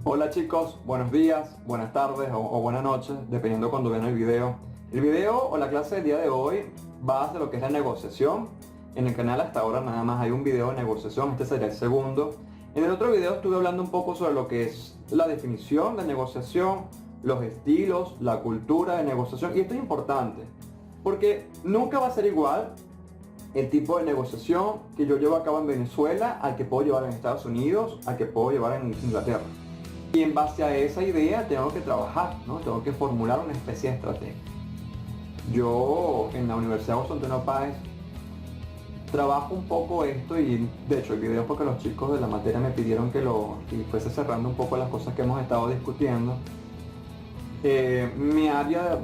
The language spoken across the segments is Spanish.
Hola chicos, buenos días, buenas tardes o buenas noches, dependiendo de cuando vean el video. El video o la clase del día de hoy va hacia lo que es la negociación. En el canal hasta ahora nada más hay un video de negociación, este sería el segundo. En el otro video estuve hablando un poco sobre lo que es la definición de negociación, los estilos, la cultura de negociación, y esto es importante, porque nunca va a ser igual el tipo de negociación que yo llevo a cabo en Venezuela al que puedo llevar en Estados Unidos, al que puedo llevar en Inglaterra. Y en base a esa idea tengo que trabajar, ¿no? Tengo que formular una especie de estrategia. Yo en la Universidad José Antonio Páez trabajo un poco esto, y de hecho el video porque los chicos de la materia me pidieron que fuese cerrando un poco las cosas que hemos estado discutiendo. Mi área,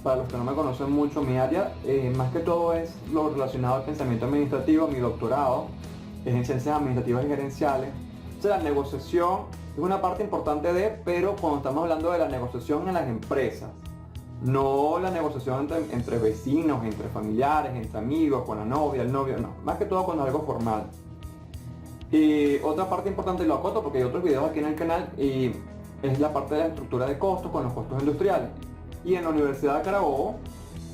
para los que no me conocen mucho, mi área más que todo es lo relacionado al pensamiento administrativo. Mi doctorado es en ciencias administrativas y gerenciales. O sea, la negociación es una parte importante pero cuando estamos hablando de la negociación en las empresas, no la negociación entre vecinos, entre familiares, entre amigos, con la novia, el novio, no, más que todo cuando es algo formal. Y otra parte importante, y lo acoto porque hay otros videos aquí en el canal, y es la parte de la estructura de costos con los costos industriales. Y en la Universidad de Carabobo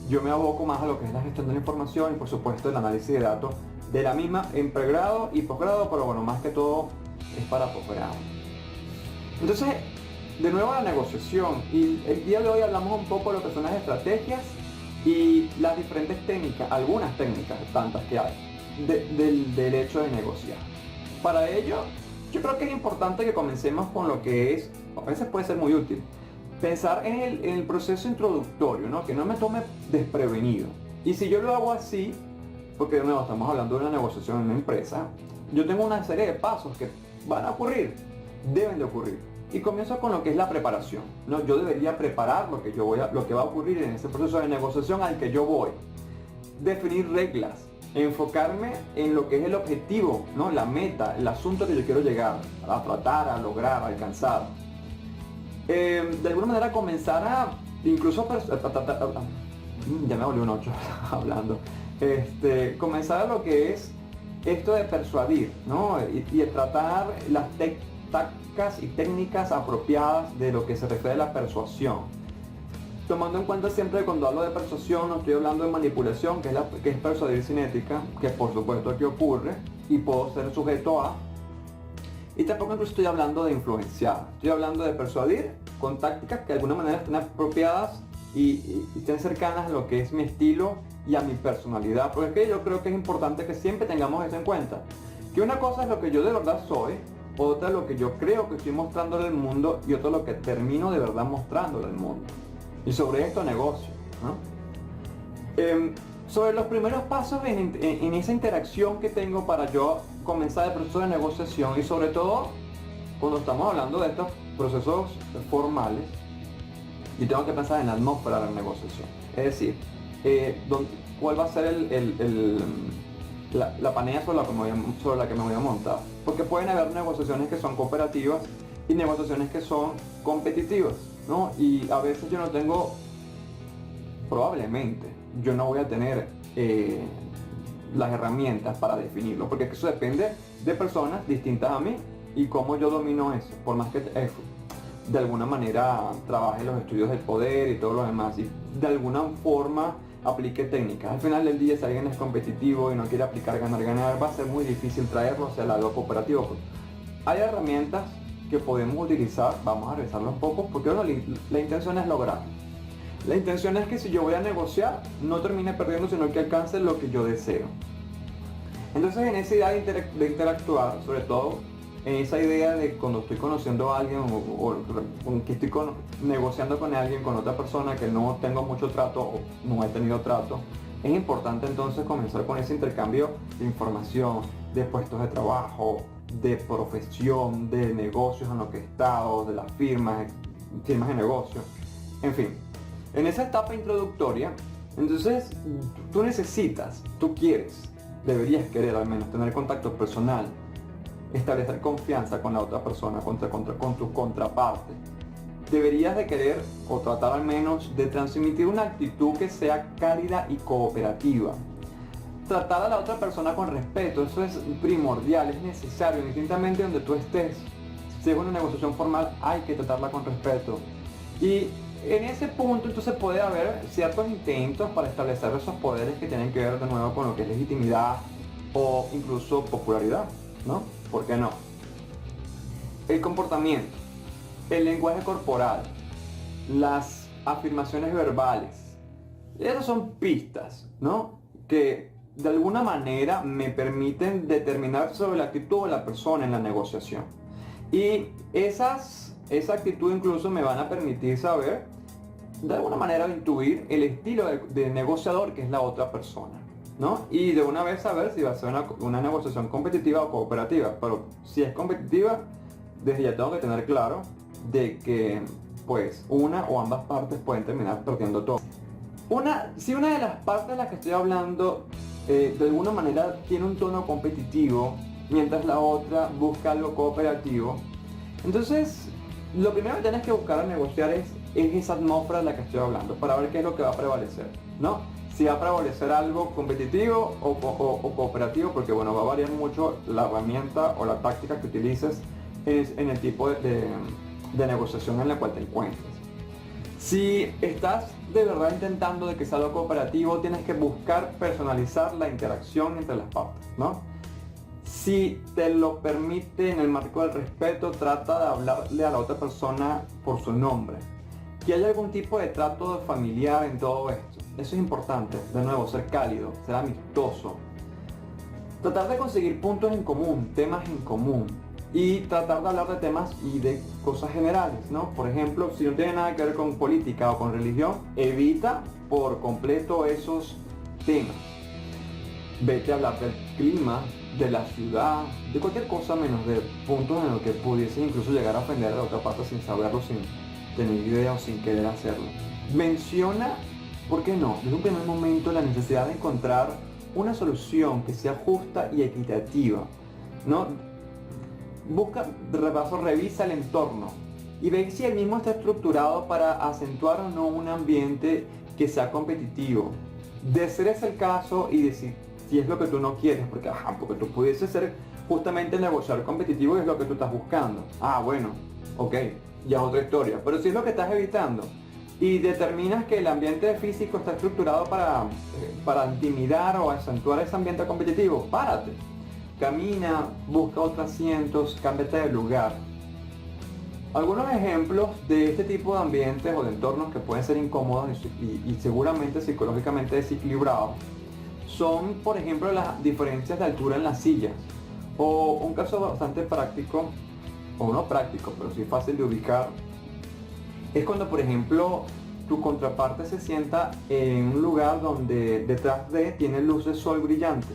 yo me aboco más a lo que es la gestión de la información y por supuesto el análisis de datos de la misma en pregrado y posgrado, pero bueno, más que todo es para posgrado. Entonces, de nuevo la negociación, y el día de hoy hablamos un poco de lo que son las estrategias y las diferentes técnicas, algunas técnicas, tantas que hay, del hecho de negociar. Para ello, yo creo que es importante que comencemos con lo que es, a veces puede ser muy útil, pensar en el proceso introductorio, ¿no? Que no me tome desprevenido. Y si yo lo hago así, porque de nuevo estamos hablando de una negociación en una empresa, yo tengo una serie de pasos que van a ocurrir, deben de ocurrir. Y comienzo con lo que es la preparación, ¿no? Yo debería preparar lo que va a ocurrir en ese proceso de negociación al que yo voy. Definir reglas, enfocarme en lo que es el objetivo, ¿no? La meta, el asunto que yo quiero llegar a tratar, a lograr, a alcanzar. De alguna manera comenzar a, incluso, ya me volvió un 8 hablando, comenzar a lo que es esto de persuadir, ¿no? Y tratar las tácticas y técnicas apropiadas de lo que se refiere a la persuasión. Tomando en cuenta siempre que cuando hablo de persuasión no estoy hablando de manipulación, que es persuadir cinética, que por supuesto aquí ocurre y puedo ser sujeto a. Y tampoco incluso estoy hablando de influenciar, estoy hablando de persuadir con tácticas que de alguna manera estén apropiadas y estén cercanas a lo que es mi estilo y a mi personalidad. Porque yo creo que es importante que siempre tengamos eso en cuenta. Que una cosa es lo que yo de verdad soy, otra es lo que yo creo que estoy mostrándole al mundo y otra lo que termino de verdad mostrándole al mundo. Y sobre esto negocio, ¿no? Sobre los primeros pasos en esa interacción que tengo para yo comenzar el proceso de negociación, y sobre todo cuando estamos hablando de estos procesos formales, yo tengo que pensar en la atmósfera de la negociación. Es decir, cuál va a ser la panea sobre la que me voy a montar. Porque pueden haber negociaciones que son cooperativas y negociaciones que son competitivas, ¿no? Y a veces yo no tengo, probablemente, yo no voy a tener las herramientas para definirlo, porque eso depende de personas distintas a mí y cómo yo domino eso, por más que de alguna manera trabaje los estudios del poder y todo lo demás, y de alguna forma aplique técnicas. Al final del día, si alguien es competitivo y no quiere aplicar ganar, va a ser muy difícil traerlo hacia el lado cooperativo. Hay herramientas que podemos utilizar, vamos a revisarlo un poco, porque bueno, la intención es lograr. La intención es que si yo voy a negociar, no termine perdiendo, sino que alcance lo que yo deseo. Entonces, en esa idea de interactuar, sobre todo en esa idea de cuando estoy conociendo a alguien o que estoy negociando con alguien, con otra persona que no tengo mucho trato o no he tenido trato, es importante entonces comenzar con ese intercambio de información, de puestos de trabajo, de profesión, de negocios en los que he estado, de las firmas de negocio, en fin. En esa etapa introductoria, entonces tú quieres, deberías querer al menos tener contacto personal, establecer confianza con la otra persona, con tu contraparte. Deberías de querer o tratar al menos de transmitir una actitud que sea cálida y cooperativa. Tratar a la otra persona con respeto, eso es primordial, es necesario, indistintamente donde tú estés. Si es una negociación formal, hay que tratarla con respeto. Y en ese punto entonces puede haber ciertos intentos para establecer esos poderes que tienen que ver de nuevo con lo que es legitimidad o incluso popularidad, ¿no? ¿Por qué no? El comportamiento, el lenguaje corporal, las afirmaciones verbales, esas son pistas, ¿no? Que de alguna manera me permiten determinar sobre la actitud de la persona en la negociación. Y esa actitud incluso me van a permitir saber, de alguna manera intuir el estilo de negociador que es la otra persona, ¿no? Y de una vez saber si va a ser una negociación competitiva o cooperativa. Pero si es competitiva, desde ya tengo que tener claro de que pues una o ambas partes pueden terminar perdiendo todo. Si una de las partes de las que estoy hablando de alguna manera tiene un tono competitivo, mientras la otra busca algo cooperativo, entonces lo primero que tienes que buscar al negociar es esa atmósfera de la que estoy hablando, para ver qué es lo que va a prevalecer, ¿no? Si va a prevalecer algo competitivo o cooperativo, porque bueno, va a variar mucho la herramienta o la táctica que utilices en el tipo de negociación en la cual te encuentres. Si estás de verdad intentando de que sea algo cooperativo, tienes que buscar personalizar la interacción entre las partes, ¿no? Si te lo permite en el marco del respeto, trata de hablarle a la otra persona por su nombre. Que haya algún tipo de trato familiar en todo esto. Eso es importante. De nuevo, ser cálido, ser amistoso. Tratar de conseguir puntos en común, temas en común. Y tratar de hablar de temas y de cosas generales, ¿no? Por ejemplo, si no tiene nada que ver con política o con religión, evita por completo esos temas. Vete a hablar del clima, de la ciudad, de cualquier cosa menos de puntos en los que pudiese incluso llegar a ofender a la otra parte sin saberlo, sin tener idea o sin querer hacerlo. Menciona, ¿por qué no?, desde un primer momento la necesidad de encontrar una solución que sea justa y equitativa, ¿no? Busca, de repaso, revisa el entorno y ve si el mismo está estructurado para acentuar o no un ambiente que sea competitivo. De ser ese el caso y decir si es lo que tú no quieres, porque tú pudieses ser justamente negociar competitivo y es lo que tú estás buscando. Bueno, ok, ya es otra historia. Pero si es lo que estás evitando y determinas que el ambiente físico está estructurado para intimidar o acentuar ese ambiente competitivo, párate. Camina, busca otros asientos, cámbiate de lugar. Algunos ejemplos de este tipo de ambientes o de entornos que pueden ser incómodos y seguramente psicológicamente desequilibrados son, por ejemplo, las diferencias de altura en las sillas. O un caso bastante práctico, o no práctico, pero sí fácil de ubicar, es cuando, por ejemplo, tu contraparte se sienta en un lugar donde detrás de tiene luz de sol brillante.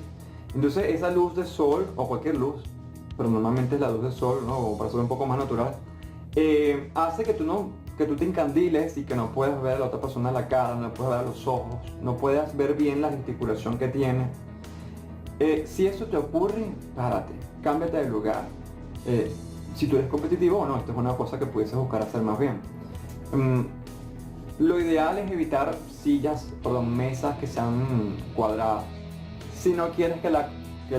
Entonces esa luz de sol, o cualquier luz, pero normalmente es la luz de sol, ¿no?, o para ser un poco más natural, hace que tú te encandiles y que no puedas ver a la otra persona la cara, no puedas ver los ojos, no puedas ver bien la gesticulación que tiene. Si eso te ocurre, párate, cámbiate de lugar. Si tú eres competitivo, bueno, esto es una cosa que pudieses buscar hacer más bien. Lo ideal es evitar mesas que sean cuadradas. Si no quieres que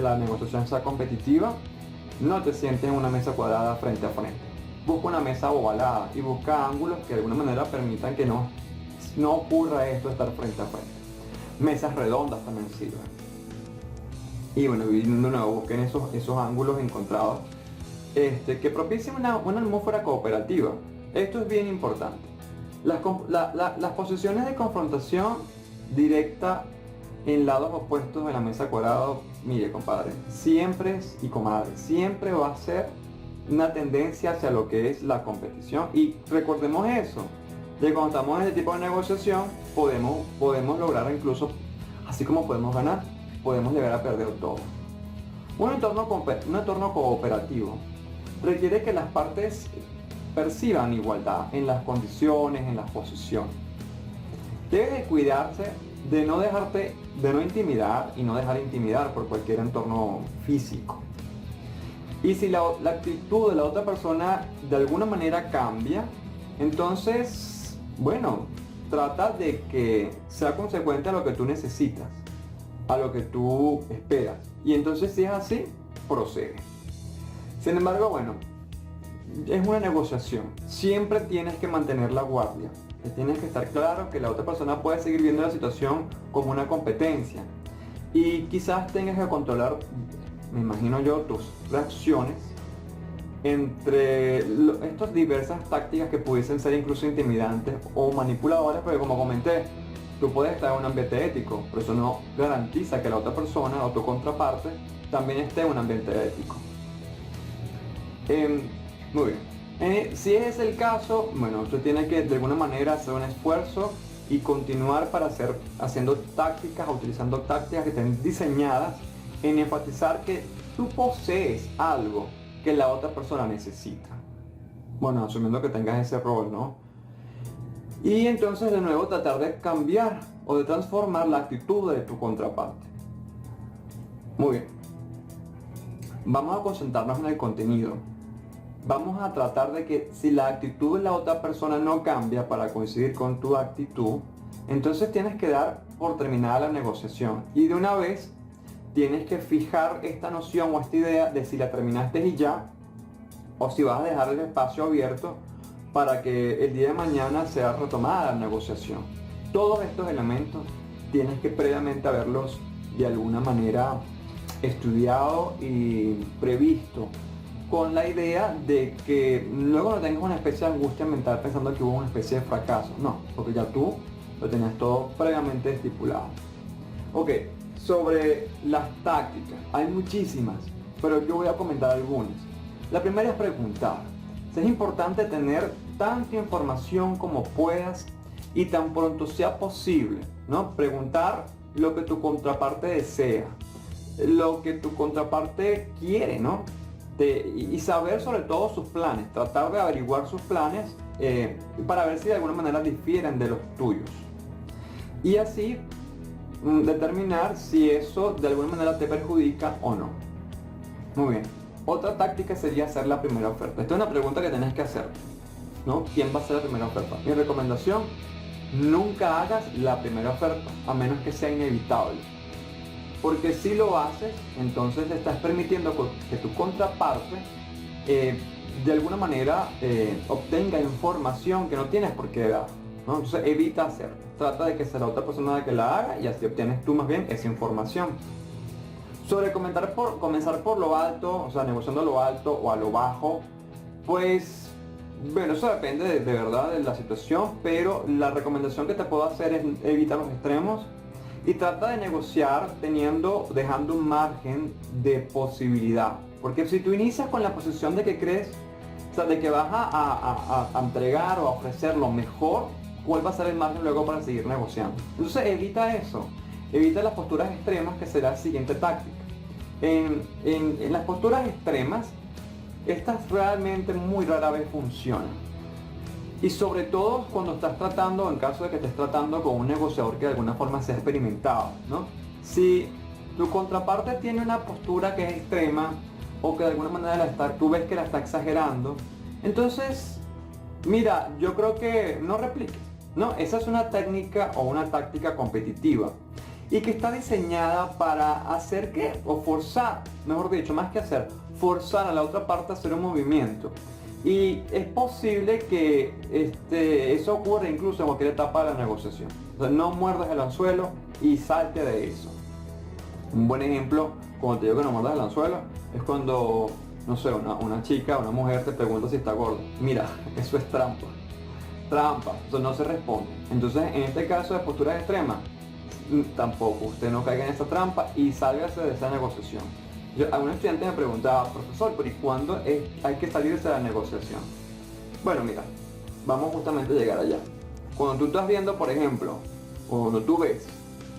la negociación sea competitiva, no te sientes en una mesa cuadrada frente a frente. Busca una mesa ovalada y busca ángulos que de alguna manera permitan que no ocurra esto de estar frente a frente. Mesas redondas también sirven. Y bueno, de nuevo, busquen esos ángulos encontrados que propicien una atmósfera cooperativa. Esto es bien importante. Las posiciones de confrontación directa en lados opuestos de la mesa cuadrada, mire, compadre, siempre va a ser una tendencia hacia lo que es la competición. Y recordemos eso, de cuando estamos en este tipo de negociación podemos lograr, incluso así como podemos ganar, podemos llegar a perder todo. Un entorno cooperativo requiere que las partes perciban igualdad en las condiciones, en las posiciones. Debe de cuidarse de no intimidar y no dejar intimidar por cualquier entorno físico. Y si la actitud de la otra persona de alguna manera cambia, entonces, bueno, trata de que sea consecuente a lo que tú necesitas, a lo que tú esperas. Y entonces, si es así, procede. Sin embargo, bueno, es una negociación. Siempre tienes que mantener la guardia. Tienes que estar claro que la otra persona puede seguir viendo la situación como una competencia. Y quizás tengas que controlar, me imagino yo, tus reacciones entre estas diversas tácticas que pudiesen ser incluso intimidantes o manipuladoras, porque como comenté, tú puedes estar en un ambiente ético, pero eso no garantiza que la otra persona o tu contraparte también esté en un ambiente ético. Muy bien. Si es el caso, bueno, usted tiene que de alguna manera hacer un esfuerzo y continuar para haciendo tácticas, utilizando tácticas que estén diseñadas en enfatizar que tú posees algo que la otra persona necesita. Bueno, asumiendo que tengas ese rol, ¿no? Y entonces de nuevo tratar de cambiar o de transformar la actitud de tu contraparte. Muy bien. Vamos a concentrarnos en el contenido. Vamos a tratar de que si la actitud de la otra persona no cambia para coincidir con tu actitud, entonces tienes que dar por terminada la negociación. Y de una vez tienes que fijar esta noción o esta idea de si la terminaste y ya, o si vas a dejar el espacio abierto para que el día de mañana sea retomada la negociación. Todos estos elementos tienes que previamente haberlos de alguna manera estudiado y previsto, con la idea de que luego no tengas una especie de angustia mental pensando que hubo una especie de fracaso. No, porque ya tú lo tenías todo previamente estipulado. Ok, sobre las tácticas, hay muchísimas, pero yo voy a comentar algunas. La primera es preguntar. Es importante tener tanta información como puedas y tan pronto sea posible, ¿no? Preguntar lo que tu contraparte desea, lo que tu contraparte quiere, ¿no? Y saber sobre todo sus planes, tratar de averiguar sus planes para ver si de alguna manera difieren de los tuyos. Y así determinar si eso de alguna manera te perjudica o no. Muy bien. Otra táctica sería hacer la primera oferta. Esta es una pregunta que tenés que hacer, ¿no? ¿Quién va a hacer la primera oferta? Mi recomendación, nunca hagas la primera oferta, a menos que sea inevitable. Porque si lo haces, entonces estás permitiendo que tu contraparte de alguna manera obtenga información que no tienes por qué dar, ¿no? Entonces evita hacerlo. Trata de que sea la otra persona la que la haga y así obtienes tú más bien esa información. Sobre comenzar por lo alto, o sea, negociando a lo alto o a lo bajo, pues, bueno, eso depende de verdad de la situación, pero la recomendación que te puedo hacer es evitar los extremos y trata de negociar dejando un margen de posibilidad. Porque si tú inicias con la posición de que crees, o sea, de que vas a entregar o a ofrecer lo mejor, ¿cuál va a ser el margen luego para seguir negociando? Entonces evita eso, evita las posturas extremas, que será la siguiente táctica. En las posturas extremas, estas realmente muy rara vez funcionan. Y sobre todo cuando estás tratando, en caso de que estés tratando con un negociador que de alguna forma sea experimentado, ¿no? Si tu contraparte tiene una postura que es extrema o que de alguna manera tú ves que la está exagerando, entonces, mira, yo creo que no repliques, ¿no? Esa es una técnica o una táctica competitiva y que está diseñada para hacer o forzar, mejor dicho, más que hacer, forzar a la otra parte a hacer un movimiento. Y es posible que eso ocurra incluso en cualquier etapa de la negociación. O sea, no muerdas el anzuelo y salte de eso. Un buen ejemplo, cuando te digo que no muerdas el anzuelo, es cuando, no sé, una chica, una mujer te pregunta si está gorda. Mira, eso es trampa. Trampa, eso no se responde. Entonces, en este caso de posturas extremas, tampoco, usted no caiga en esa trampa y sálgase de esa negociación. A un estudiante me preguntaba, profesor, pero ¿y cuándo hay que salirse de la negociación? Bueno, mira, vamos justamente a llegar allá. Cuando tú estás viendo, por ejemplo, o cuando tú ves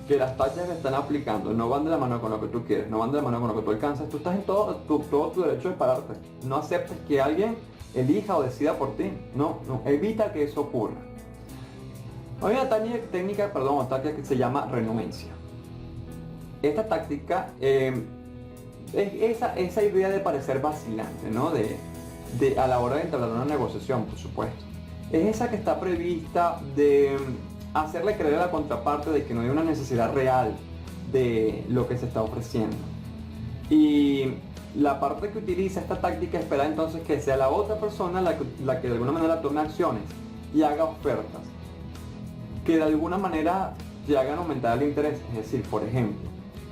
que las tácticas que están aplicando no van de la mano con lo que tú quieres, no van de la mano con lo que tú alcanzas, tú estás en todo tu derecho de pararte. No aceptes que alguien elija o decida por ti. No, evita que eso ocurra. Hay una táctica que se llama renuencia. Esta táctica es esa idea de parecer vacilante, ¿no? A la hora de entablar una negociación, por supuesto. Es esa que está prevista de hacerle creer a la contraparte de que no hay una necesidad real de lo que se está ofreciendo. Y la parte que utiliza esta táctica espera entonces que sea la otra persona la que de alguna manera tome acciones y haga ofertas que de alguna manera te hagan aumentar el interés. Es decir, por ejemplo,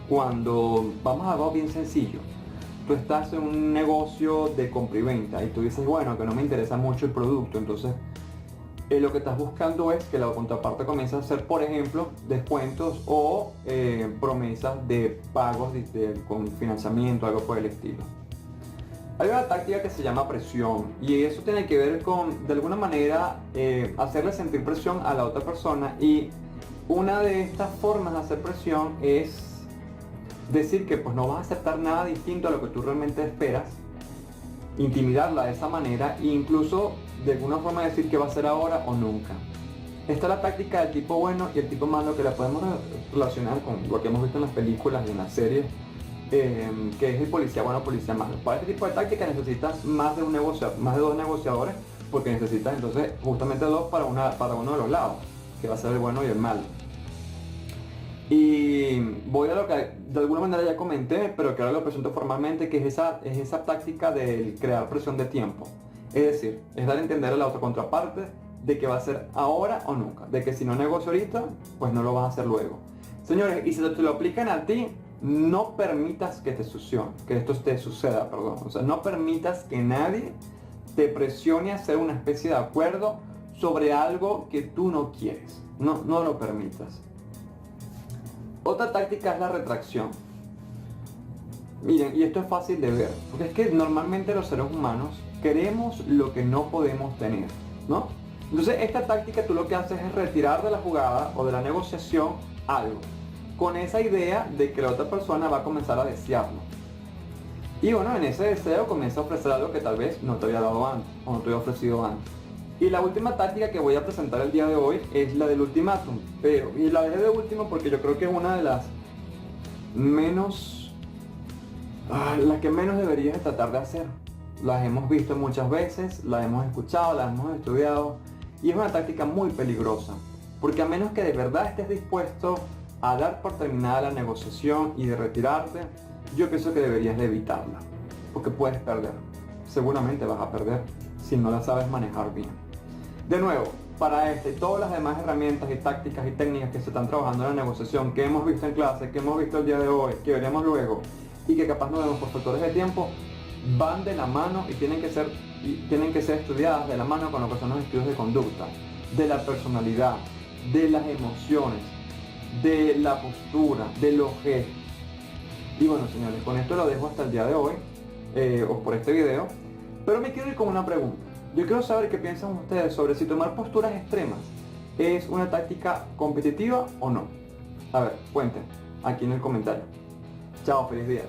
cuando vamos a algo bien sencillo, tú estás en un negocio de compra y venta y tú dices, bueno, que no me interesa mucho el producto, entonces lo que estás buscando es que la contraparte comience a hacer, por ejemplo, descuentos o promesas de pagos con financiamiento, algo por el estilo. Hay una táctica que se llama presión y eso tiene que ver con, de alguna manera, hacerle sentir presión a la otra persona, y una de estas formas de hacer presión es decir que pues no vas a aceptar nada distinto a lo que tú realmente esperas, intimidarla de esa manera e incluso de alguna forma decir que va a ser ahora o nunca. Esta es la táctica del tipo bueno y el tipo malo, que la podemos relacionar con lo que hemos visto en las películas y en las series, que es el policía bueno, policía malo. Para este tipo de táctica necesitas más de dos negociadores, porque necesitas entonces justamente dos para uno de los lados, que va a ser el bueno y el malo. Y voy a lo que de alguna manera ya comenté, pero que ahora lo presento formalmente, que es esa táctica de crear presión de tiempo. Es decir, es dar a entender a la otra contraparte de que va a ser ahora o nunca, de que si no negocio ahorita, pues no lo vas a hacer luego. Señores, y si te lo aplican a ti, no permitas que esto te suceda, perdón. O sea, no permitas que nadie te presione a hacer una especie de acuerdo sobre algo que tú no quieres. No lo permitas. Otra táctica es la retracción. Miren, y esto es fácil de ver, porque es que normalmente los seres humanos queremos lo que no podemos tener, ¿no? Entonces esta táctica tú lo que haces es retirar de la jugada o de la negociación algo, con esa idea de que la otra persona va a comenzar a desearlo. Y bueno, en ese deseo comienza a ofrecer algo que tal vez no te había dado antes o no te había ofrecido antes. Y la última táctica que voy a presentar el día de hoy es la del ultimátum, y la dejé de último porque yo creo que es una de las la que menos deberías tratar de hacer. Las hemos visto muchas veces, las hemos escuchado, las hemos estudiado, y es una táctica muy peligrosa, porque a menos que de verdad estés dispuesto a dar por terminada la negociación y de retirarte, yo pienso que deberías de evitarla, porque puedes perder. Seguramente vas a perder si no la sabes manejar bien. De nuevo, para y todas las demás herramientas y tácticas y técnicas que se están trabajando en la negociación, que hemos visto en clase, que hemos visto el día de hoy, que veremos luego, y que capaz no vemos por factores de tiempo, van de la mano y tienen que ser estudiadas de la mano con lo que son los estudios de conducta, de la personalidad, de las emociones, de la postura, de los gestos. Y bueno, señores, con esto lo dejo hasta el día de hoy, o por este video, pero me quiero ir con una pregunta. Yo quiero saber qué piensan ustedes sobre si tomar posturas extremas es una táctica competitiva o no. A ver, cuenten aquí en el comentario. Chao, feliz día.